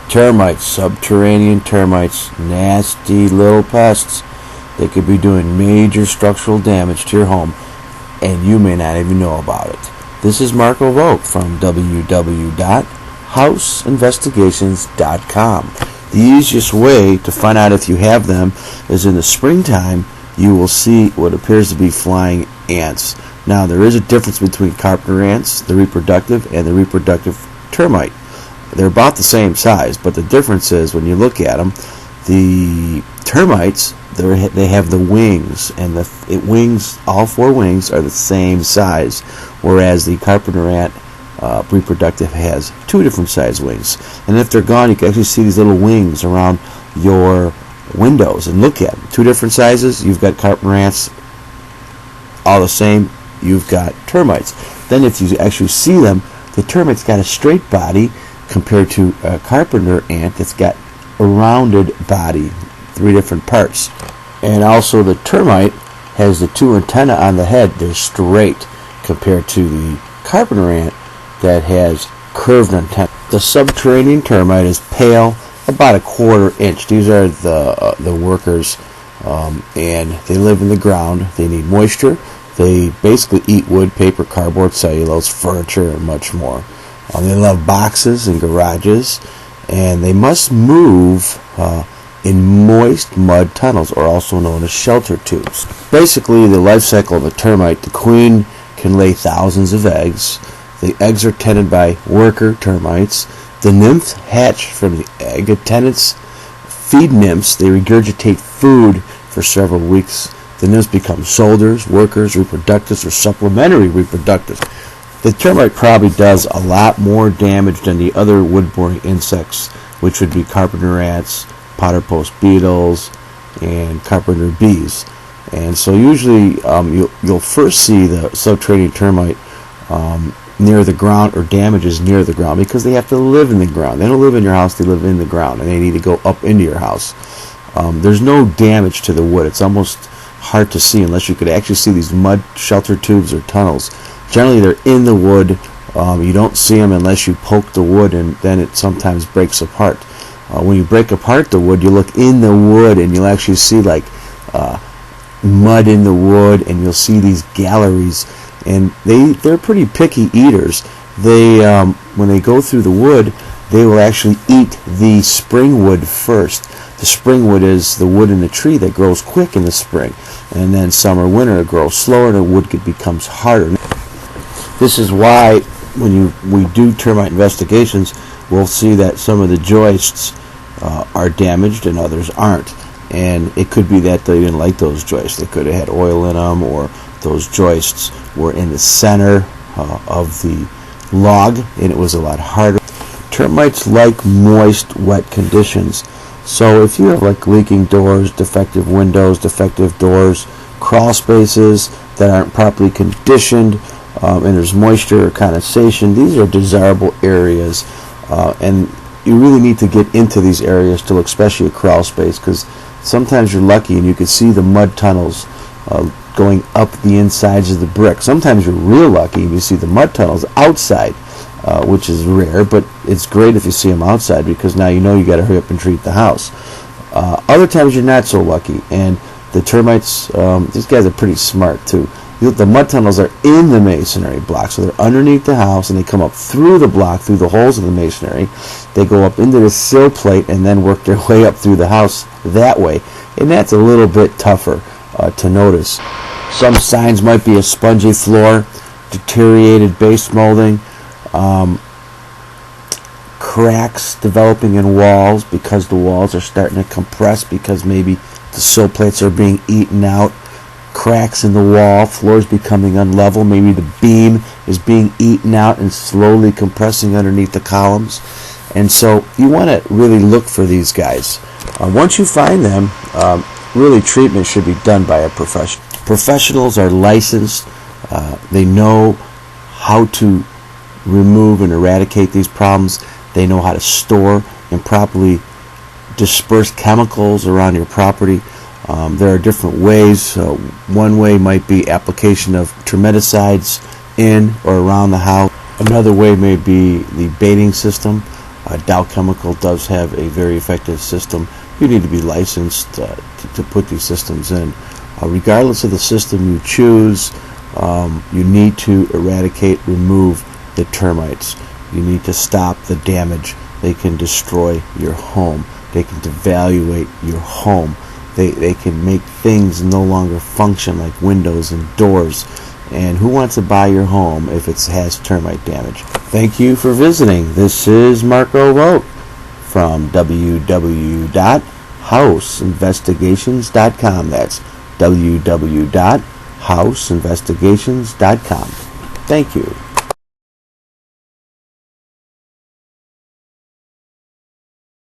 Termites, subterranean termites, nasty little pests. They could be doing major structural damage to your home, and you may not even know about it. This is Marco Vogt from www.houseinvestigations.com. The easiest way to find out if you have them is in the springtime. You will see what appears to be flying ants. Now, there is a difference between carpenter ants, the reproductive, and the reproductive termite. They're about the same size, but the difference is when you look at them, the termites, they have the wings, and all four wings are the same size, whereas the carpenter ant reproductive has two different size wings. And if they're gone, you can actually see these little wings around your windows and look at them. Two different sizes. You've got carpenter ants, all the same. You've got termites. Then if you actually see them, the termite's got a straight body compared to a carpenter ant that's got a rounded body, three different parts. And also the termite has the two antennae on the head. They're straight compared to the carpenter ant that has curved antennae. The subterranean termite is pale, about a quarter inch. These are the workers, and they live in the ground. They need moisture. They basically eat wood, paper, cardboard, cellulose, furniture, and much more. They love boxes and garages, and they must move in moist mud tunnels, or also known as shelter tubes. Basically, the life cycle of a termite: the queen can lay thousands of eggs. The eggs are tended by worker termites. The nymphs hatch from the egg. Attendants feed nymphs. They regurgitate food for several weeks. The nymphs become soldiers, workers, reproductives, or supplementary reproductives. The termite probably does a lot more damage than the other wood-boring insects, which would be carpenter ants, powder post beetles, and carpenter bees. And so usually you'll first see the subterranean termite near the ground, or damages near the ground, because they have to live in the ground. They don't live in your house, they live in the ground, and they need to go up into your house. There's no damage to the wood. It's almost hard to see unless you could actually see these mud shelter tubes or tunnels. Generally they're in the wood. You don't see them unless you poke the wood, and then it sometimes breaks apart. When you break apart the wood, you look in the wood and you'll actually see like mud in the wood, and you'll see these galleries. And they're pretty picky eaters. They when they go through the wood, they will actually eat the spring wood first. The spring wood is the wood in the tree that grows quick in the spring, and then summer, winter it grows slower, and the wood becomes harder. This is why when we do termite investigations, we'll see that some of the joists are damaged and others aren't. And it could be that they didn't like those joists. They could have had oil in them, or those joists were in the center of the log, and it was a lot harder. Termites like moist, wet conditions. So if you have like leaking doors, defective windows, defective doors, crawl spaces that aren't properly conditioned, and there's moisture or condensation, these are desirable areas, and you really need to get into these areas to look, especially a crawl space, because sometimes you're lucky and you can see the mud tunnels going up the insides of the brick. Sometimes you're real lucky and you see the mud tunnels outside, which is rare, but it's great if you see them outside, because now you know you got to hurry up and treat the house. Other times you're not so lucky, and the termites, these guys are pretty smart too. The mud tunnels are in the masonry block, so they're underneath the house, and they come up through the block, through the holes of the masonry. They go up into the sill plate and then work their way up through the house that way, and that's a little bit tougher to notice. Some signs might be a spongy floor, deteriorated base molding, cracks developing in walls because the walls are starting to compress because maybe the sill plates are being eaten out, cracks in the wall, floors becoming unlevel, maybe the beam is being eaten out and slowly compressing underneath the columns. And so you want to really look for these guys. Once you find them, really treatment should be done by a professional. Professionals are licensed. They know how to remove and eradicate these problems. They know how to store and properly disperse chemicals around your property. There are different ways. One way might be application of termiticides in or around the house. Another way may be the baiting system. Dow Chemical does have a very effective system. You need to be licensed to put these systems in. Regardless of the system you choose, you need to remove the termites. You need to stop the damage. They can destroy your home. They can devaluate your home. They can make things no longer function, like windows and doors. And who wants to buy your home if it has termite damage? Thank you for visiting. This is Marco Vogt from www.houseinvestigations.com. That's www.houseinvestigations.com. Thank you.